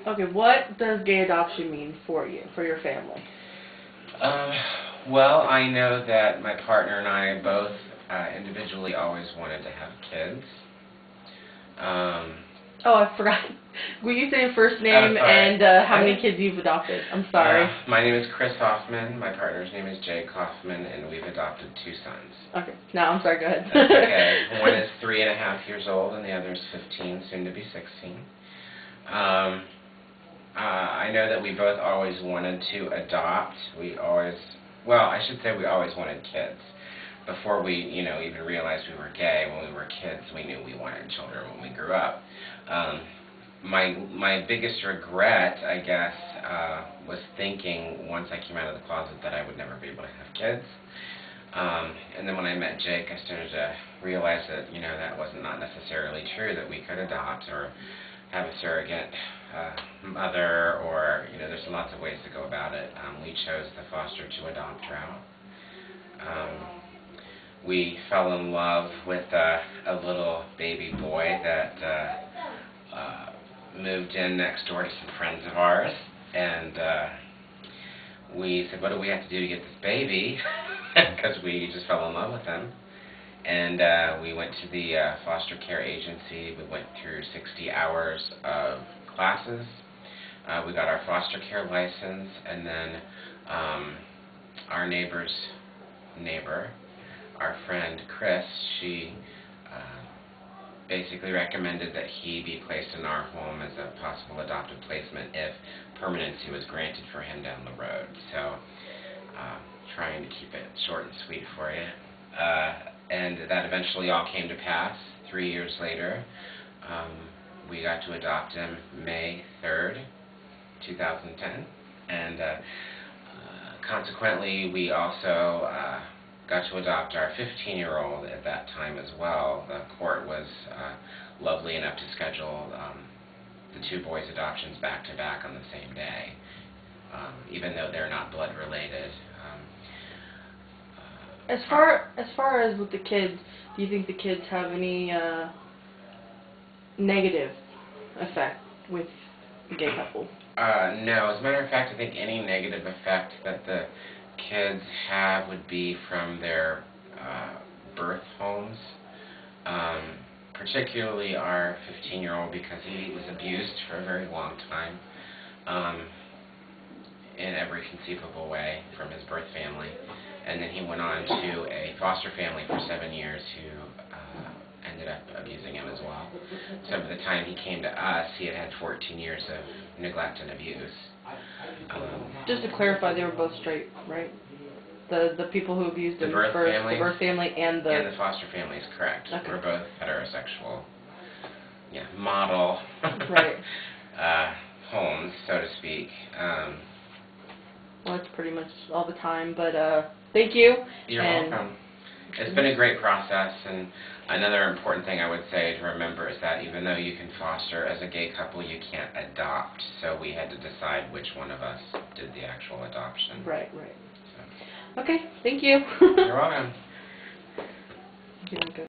Okay, what does gay adoption mean for you, for your family? Well, I know that my partner and I both individually always wanted to have kids. Oh, I forgot. Will you say your first name and how many kids you've adopted? I'm sorry. My name is Chris Hoffman. My partner's name is Jake Hoffman, and we've adopted 2 sons. Okay. No, I'm sorry. Go ahead. That's okay. One is 3.5 years old, and the other is 15, soon to be 16. I know that we both always wanted to adopt. Well, I should say we always wanted kids. Before we, even realized we were gay, when we were kids, we knew we wanted children when we grew up. My biggest regret, I guess, was thinking once I came out of the closet that I would never be able to have kids. And then when I met Jake, I started to realize that, that was not necessarily true, that we could adopt or have a surrogate mother, or, there's lots of ways to go about it. We chose the foster to adopt route. We fell in love with a little baby boy that moved in next door to some friends of ours, and we said, what do we have to do to get this baby? Because we just fell in love with him. And we went to the foster care agency. We went through 60 hours of classes. We got our foster care license, and then our neighbor's neighbor, our friend Chris, she basically recommended that he be placed in our home as a possible adoptive placement if permanency was granted for him down the road. So, trying to keep it short and sweet for you. And that eventually all came to pass. 3 years later, we got to adopt him May 3rd, 2010. And consequently, we also got to adopt our 15-year-old at that time as well. The court was lovely enough to schedule the 2 boys' adoptions back-to-back on the same day, even though they're not blood related. As far as with the kids, do you think the kids have any negative effect with the gay couple? No. As a matter of fact, I think any negative effect that the kids have would be from their birth homes, particularly our 15-year-old, because he was abused for a very long time in every conceivable way from his birth family. And then he went on to a foster family for 7 years who ended up abusing him as well. So by the time he came to us, he had had 14 years of neglect and abuse. Just to clarify, they were both straight, right? The people who abused him first, the birth family and the foster family is correct. Okay. We're both heterosexual, model right. homes, so to speak. Well, it's pretty much all the time, but thank you. You're welcome. It's been a great process, and another important thing I would say to remember is that even though you can foster as a gay couple, you can't adopt. So we had to decide which one of us did the actual adoption. Right. So. Okay, thank you. You're welcome.